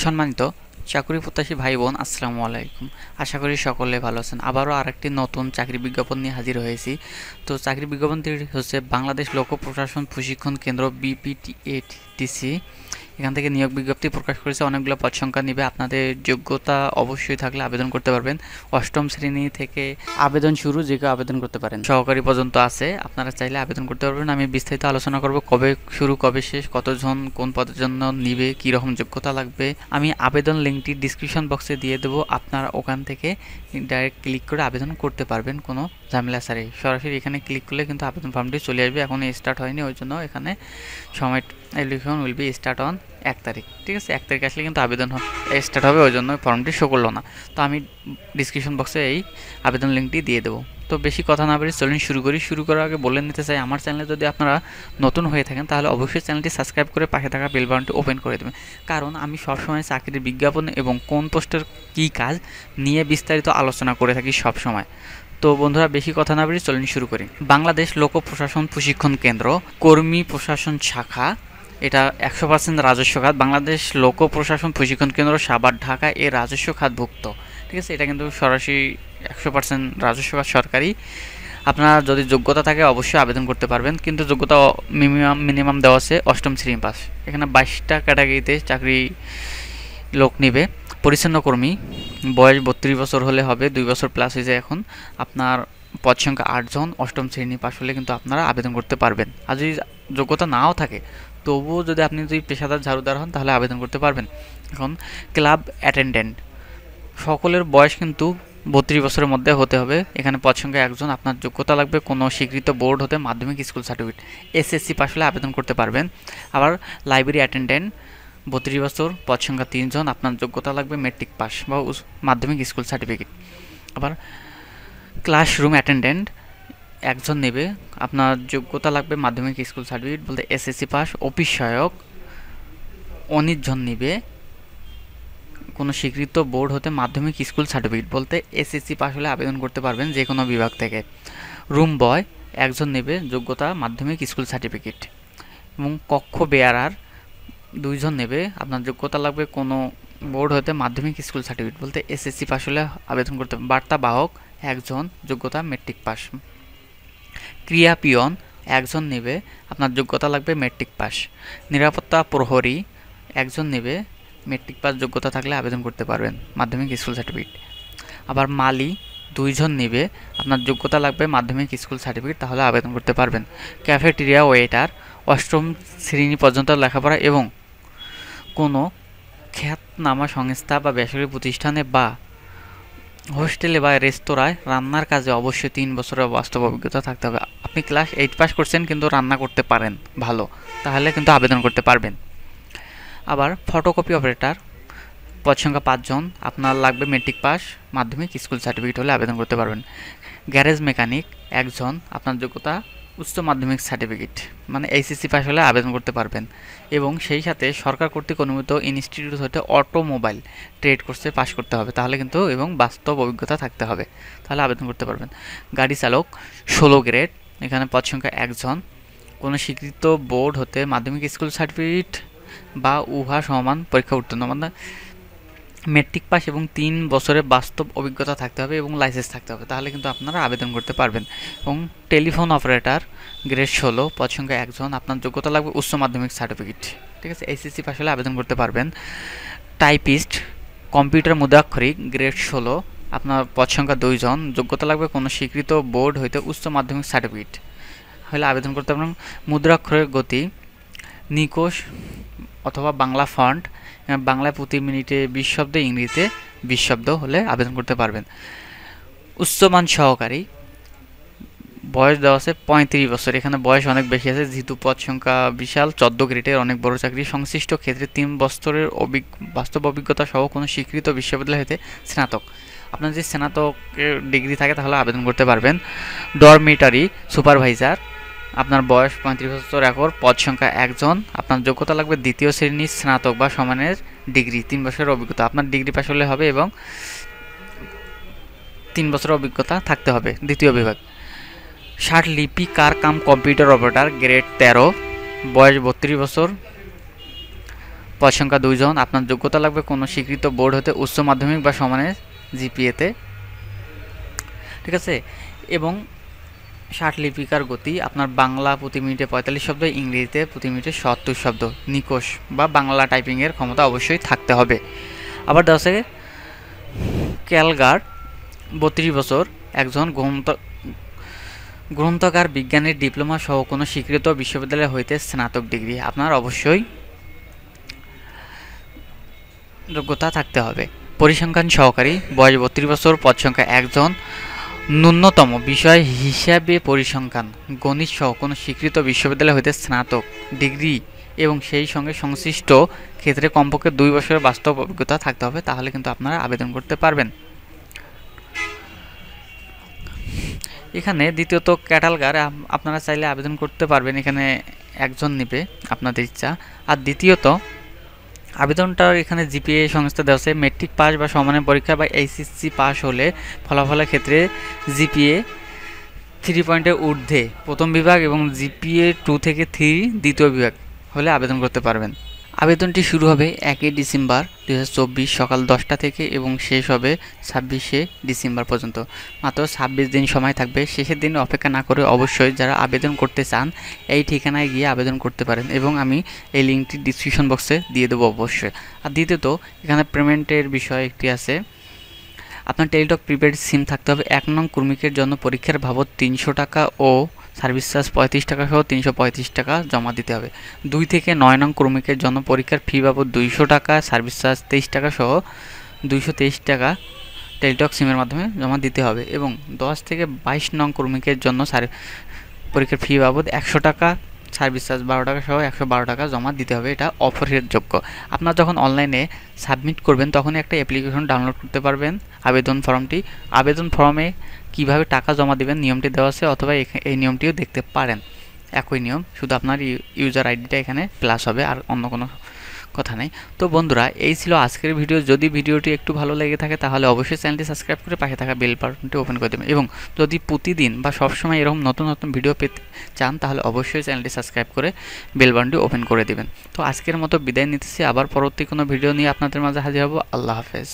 সম্মানিত চাকরি প্রত্যাশী ভাই বোন, আসসালামু আলাইকুম। আশা করি সকলে ভালো আছেন। আবারও আরেকটি নতুন চাকরি বিজ্ঞাপন নিয়ে হাজির হয়েছি। তো চাকরি বিজ্ঞাপনটি হচ্ছে বাংলাদেশ লোক প্রশাসন প্রশিক্ষণ কেন্দ্র BPTATC। এখান থেকে নিয়োগ বিজ্ঞপ্তি প্রকাশ করেছে। অনেকগুলো পদ সংখ্যা নিবে। আপনাদের যোগ্যতা অবশ্যই থাকলে আবেদন করতে পারবেন। অষ্টম শ্রেণী থেকে আবেদন শুরু, যে কেউ আবেদন করতে পারেন। সহকারী পর্যন্ত আছে, আপনারা চাইলে আবেদন করতে পারবেন। আমি বিস্তারিত আলোচনা করব, কবে শুরু কবে শেষ, কতজন কোন পদের জন্য নিবে, কী রকম যোগ্যতা লাগবে। আমি আবেদন লিঙ্কটি ডিসক্রিপশন বক্সে দিয়ে দেবো, আপনারা ওখান থেকে ডাইরেক্ট ক্লিক করে আবেদন করতে পারবেন, কোনো ঝামেলা ছাড়াই। সরাসরি এখানে ক্লিক করলে কিন্তু আবেদন ফর্মটি চলে আসবে। এখন স্টার্ট হয়নি, ওই জন্য এখানে সময় allegation will be start on 1 তারিখ। ঠিক আছে, 1 তারিখ আসলে কিন্তু আবেদন স্টার্ট হবে, ওই জন্য ফর্মটি শো করলো না। তো আমি ডিসক্রিপশন বক্সে এই আবেদন লিঙ্কটি দিয়ে দেবো। তো বেশি কথা না বলে চলুন শুরু করি। শুরু করার আগে বলে নিতে চাই, আমার চ্যানেলে যদি আপনারা নতুন হয়ে থাকেন তাহলে অবশ্যই চ্যানেলটি সাবস্ক্রাইব করে পাশে থাকা বেল বাটনটি ওপেন করে দেবেন। কারণ আমি সবসময় চাকরির বিজ্ঞাপন এবং কোন পোস্টের কী কাজ নিয়ে বিস্তারিত আলোচনা করে থাকি সবসময়। তো বন্ধুরা, বেশি কথা না বলে চলুন শুরু করি। বাংলাদেশ লোক প্রশাসন প্রশিক্ষণ কেন্দ্র কর্মী প্রশাসন শাখা, এটা 100% রাজস্ব খাত। বাংলাদেশ লোক প্রশাসন প্রশিক্ষণ কেন্দ্র সাভার, ঢাকা এর রাজস্ব খাতভুক্ত। ঠিক আছে, এটা কিন্তু সরাসরি 100% রাজস্ব খাত, সরকারি। আপনার যদি যোগ্যতা থাকে অবশ্যই আবেদন করতে পারবেন, কিন্তু যোগ্যতা মিনিমাম দেওয়া আছে অষ্টম শ্রেণী পাস। এখানে 22টা ক্যাটাগরিতে চাকরি লোক নেবে। পরিচ্ছন্ন কর্মী, বয়স 32 বছর হলে হবে, 2 বছর প্লাস হয়ে যায় এখন। আপনার পদ সংখ্যা 8 জন, অষ্টম শ্রেণী পাস হলে কিন্তু আপনারা আবেদন করতে পারবেন। আর যদি যোগ্যতা নাও থাকে তবুও যদি আপনি পেশাদার ঝাড়ুদার হন তাহলে আবেদন করতে পারবেন। এখন ক্লাব অ্যাটেন্ডেন্ট, সকলের বয়স কিন্তু 32 বছরের মধ্যে হতে হবে। এখানে পদ সংখ্যা 1 জন। আপনার যোগ্যতা লাগবে কোনো স্বীকৃত বোর্ড হতে মাধ্যমিক স্কুল সার্টিফিকেট, SSC পাস হলে আবেদন করতে পারবেন। আবার লাইব্রেরি অ্যাটেন্ডেন্ট, 32 বছর, পদ সংখ্যা 3 জন। আপনার যোগ্যতা লাগবে মেট্রিক পাস বা মাধ্যমিক স্কুল সার্টিফিকেট। আবার ক্লাসরুম অ্যাটেন্ডেন্ট, 1 জন নেবে। আপনার যোগ্যতা লাগবে মাধ্যমিক স্কুল সার্টিফিকেট বলতে SSC পাস। অফিস সহায়ক 19 জন নেবে, কোনো স্বীকৃত বোর্ড হতে মাধ্যমিক স্কুল সার্টিফিকেট বলতে SSC পাস হলে আবেদন করতে পারবেন যে কোনো বিভাগ থেকে। রুম বয় 1 জন নেবে, যোগ্যতা মাধ্যমিক স্কুল সার্টিফিকেট। এবং কক্ষ বেয়ারার 2 জন নেবে, আপনার যোগ্যতা লাগবে কোনো বোর্ড হতে মাধ্যমিক স্কুল সার্টিফিকেট বলতে SSC পাস হলে আবেদন করতে পারবেন। বার্তা বাহক 1 জন, যোগ্যতা মেট্রিক পাস। ক্রিয়া পিয়ন 1 জন নেবে, আপনার যোগ্যতা লাগবে মেট্রিক পাস। নিরাপত্তা প্রহরী 1 জন নেবে, মেট্রিক পাস যোগ্যতা থাকলে আবেদন করতে পারবেন, মাধ্যমিক স্কুল সার্টিফিকেট। আবার মালি 2 জন নেবে, আপনার যোগ্যতা লাগবে মাধ্যমিক স্কুল সার্টিফিকেট, তাহলে আবেদন করতে পারবেন। ক্যাফেটেরিয়া ওয়েটার, অষ্টম শ্রেণী পর্যন্ত লেখাপড়া এবং কোনো খ্যাতনামা সংস্থা বা বেসরকারি প্রতিষ্ঠানে বা হোস্টেলে বা রেস্তোরাঁয় রান্নার কাজে অবশ্যই 3 বছরের বাস্তব অভিজ্ঞতা থাকতে হবে। আপনি ক্লাস 8 পাস করছেন কিন্তু রান্না করতে পারেন ভালো, তাহলে কিন্তু আবেদন করতে পারবেন। আবার ফটোকপি অপারেটর, পদ সংখ্যা 5 জন, আপনার লাগবে মেট্রিক পাস, মাধ্যমিক স্কুল সার্টিফিকেট হলে আবেদন করতে পারবেন। গ্যারেজ মেকানিক 1 জন, আপনার যোগ্যতা উচ্চ মাধ্যমিক সার্টিফিকেট মানে SSC পাস হলে আবেদন করতে পারবেন। এবং সেই সাথে সরকার কর্তৃক অনুমোদিত ইনস্টিটিউট হতে অটোমোবাইল ট্রেড কোর্সে পাস করতে হবে, তাহলে কিন্তু এবং বাস্তব অভিজ্ঞতা থাকতে হবে, তাহলে আবেদন করতে পারবেন। গাড়ি চালক 16 গ্রেড, এখানে পদ সংখ্যা 1 জন, কোনো স্বীকৃত বোর্ড হতে মাধ্যমিক স্কুল সার্টিফিকেট বা উহা সমান পরীক্ষা উত্তীর্ণ, মানে মেট্রিক পাস এবং 3 বছরের বাস্তব অভিজ্ঞতা থাকতে হবে এবং লাইসেন্স থাকতে হবে, তাহলে কিন্তু আপনারা আবেদন করতে পারবেন। এবং টেলিফোন অপারেটর গ্রেড 16, পদ সংখ্যা 1 জন, আপনার যোগ্যতা লাগবে উচ্চ মাধ্যমিক সার্টিফিকেট। ঠিক আছে, SSC পাস হলে আবেদন করতে পারবেন। টাইপিস্ট কম্পিউটার মুদ্রাক্ষরিক গ্রেড 16, আপনার পদ সংখ্যা 2 জন, যোগ্যতা লাগবে কোনো স্বীকৃত বোর্ড হইতে উচ্চ মাধ্যমিক সার্টিফিকেট হলে আবেদন করতে পারবেন। মুদ্রাক্ষরের গতি নিকোষ অথবা বাংলা ফন্ট, বাংলায় প্রতি মিনিটে 20 শব্দ, ইংরেজিতে 20 শব্দ হলে আবেদন করতে পারবেন। উচ্চমান সহকারী, বয়স দেওয়া আছে 35 বছর, এখানে বয়স অনেক বেশি আছে যেহেতু পদ সংখ্যা বিশাল, 14 গ্রেডের অনেক বড় চাকরি। সংশ্লিষ্ট ক্ষেত্রে 3 বছরের বাস্তব অভিজ্ঞতা সহ কোনো স্বীকৃত বিশ্ববিদ্যালয় হতে স্নাতক, আপনার যদি স্নাতকের ডিগ্রি থাকে তাহলে আবেদন করতে পারবেন। ডরমিটারি সুপারভাইজার, আপনার বয়স 35 বছর একর, পদ সংখ্যা 1 জন, আপনার যোগ্যতা লাগবে দ্বিতীয় শ্রেণীর স্নাতক বা সমানের ডিগ্রি, 3 বছরের অভিজ্ঞতা, আপনার ডিগ্রি পাস হলে হবে এবং 3 বছরের অভিজ্ঞতা থাকতে হবে দ্বিতীয় বিভাগ। ষাট লিপিকার কাম কম্পিউটার অপারেটর গ্রেড 13, বয়স 32 বছর, পদ সংখ্যা 2 জন। আপনার যোগ্যতা লাগবে কোনো স্বীকৃত বোর্ড হতে উচ্চ মাধ্যমিক বা সমানের জিপিএতে, ঠিক আছে। এবং 60 লিপিকার গতি, আপনার বাংলা প্রতি মিনিটে 45 শব্দ, ইংরেজিতে প্রতি মিনিটে 70 শব্দ, নিকোষ বা বাংলা টাইপিংয়ের ক্ষমতা অবশ্যই থাকতে হবে। আবার দেওয়া আছে ক্যালগার 32 বছর, একজন গ্রন্থকার, বিজ্ঞানের ডিপ্লোমা সহ কোনো স্বীকৃত বিশ্ববিদ্যালয় হইতে স্নাতক ডিগ্রি আপনার অবশ্যই যোগ্যতা থাকতে হবে। পরিসংখ্যান সহকারী, বয়স 32 বছর, পদ সংখ্যা 1 জন, ন্যূনতম বিষয় হিসাবে পরিসংখ্যান, গণিত সহ কোনো স্বীকৃত বিশ্ববিদ্যালয় হইতে স্নাতক ডিগ্রি এবং সেই সঙ্গে সংশ্লিষ্ট ক্ষেত্রে কমপক্ষে 2 বছরের বাস্তব অভিজ্ঞতা থাকতে হবে, তাহলে কিন্তু আপনারা আবেদন করতে পারবেন। এখানে দ্বিতীয়ত ক্যাটালগার, আপনারা চাইলে আবেদন করতে পারবেন, এখানে একজন নেবে আপনাদের ইচ্ছা। আর দ্বিতীয়ত আবেদনটার এখানে জিপিএ সংস্থা দেওয়া আছে মেট্রিক পাস বা সমানের পরীক্ষা বা এইচএসসি পাস হলে ফলাফলের ক্ষেত্রে জিপিএ 3 পয়েন্টের ঊর্ধ্বে প্রথম বিভাগ এবং জিপিএ 2 থেকে 3 দ্বিতীয় বিভাগ হলে আবেদন করতে পারবেন। আবেদনটি শুরু হবে 1 ডিসেম্বর 2024 সকাল 10টা থেকে এবং শেষ হবে 26 ডিসেম্বর পর্যন্ত। মাত্র 26 দিন সময় থাকবে। শেষের দিন অপেক্ষা না করে অবশ্যই যারা আবেদন করতে চান এই ঠিকানায় গিয়ে আবেদন করতে পারেন এবং আমি এই লিঙ্কটি ডিসক্রিপশন বক্সে দিয়ে দেবো অবশ্যই। আর দ্বিতীয়ত এখানে পেমেন্টের বিষয় একটি আছে। আপনার টেলিটক প্রিপেড সিম থাকতে হবে। 1 নং কর্মীকের জন্য পরীক্ষার বাবদ 300 টাকা ও সার্ভিস চার্জ 35 টাকা সহ 335 টাকা জমা দিতে হবে। 2 থেকে 9 নং কর্মীকের জন্য পরীক্ষার ফি বাবদ 200 টাকা, সার্ভিস চার্জ 23 টাকা সহ 223 টাকা টেলিটক সিমের মাধ্যমে জমা দিতে হবে এবং 10 থেকে 22 নং কর্মীকের জন্য পরীক্ষার ফি বাবদ 100 টাকা, সার্ভিস চার্জ 12 টাকা সহ 112 টাকা জমা দিতে হবে। এটা অপরিহার্যযোগ্য। আপনার যখন অনলাইনে সাবমিট করবেন তখনই একটা অ্যাপ্লিকেশন ডাউনলোড করতে পারবেন আবেদন ফর্মটি। আবেদন ফর্মে কিভাবে টাকা জমা দেবেন নিয়মটি দেওয়া আছে, অথবা এই নিয়মটিও দেখতে পারেন। একই নিয়ম, শুধু আপনার ইউজার আইডিটা এখানে প্লাস হবে, আর অন্য কোনো কথা নেই। তো বন্ধুরা, এই ছিল আজকের ভিডিও। যদি ভিডিওটি একটু ভালো লেগে থাকে তাহলে অবশ্যই চ্যানেলটি সাবস্ক্রাইব করে পাশে থাকা বেল বাটনটি ওপেন করে দেবেন এবং যদি প্রতিদিন বা সবসময় এরকম নতুন নতুন ভিডিও পেতে চান তাহলে অবশ্যই চ্যানেলটি সাবস্ক্রাইব করে বেল বাটনটি ওপেন করে দেবেন। তো আজকের মতো বিদায় নিতেছি, আবার পরবর্তী কোনো ভিডিও নিয়ে আপনাদের মাঝে হাজির হব। আল্লাহ হাফেজ।